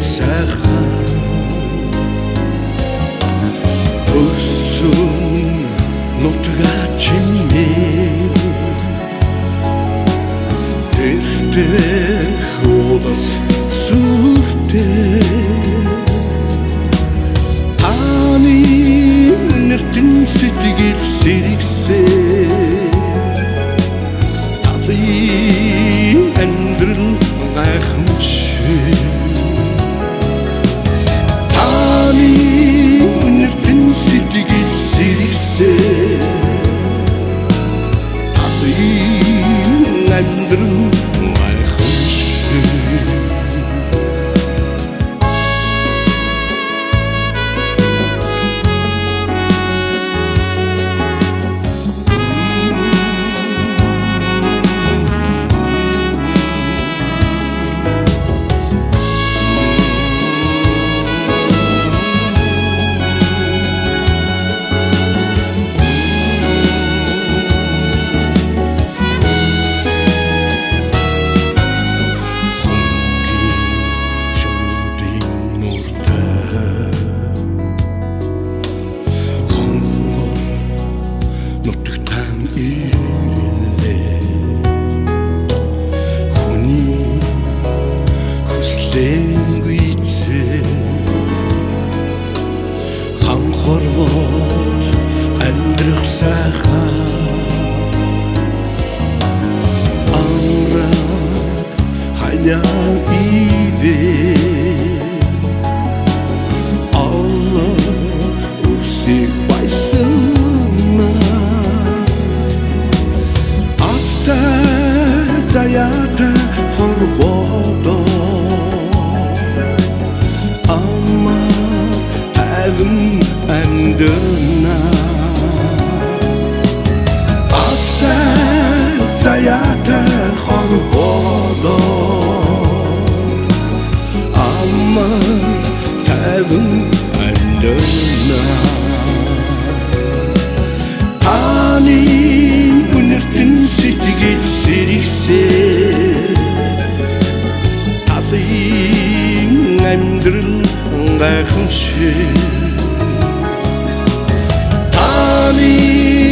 сайхан өрсөн нутгаа чимээ тэртээ хуулас сүртэй таны нэртэн сэтгэл сэргсээ талын амьдрал гайхамшиг таны нэртэн сэтгэл сэргсээ талын амьдрал хорвот амьдрах сайхан амраг халян ивэ Allah үсийг байсна аттай заяата хорводо ама тавин андерна аста заяата хорводо ама тавин андерна таны үнэртэн сэтгэл сэргсээ талын амьдрал гайхамшиг Tani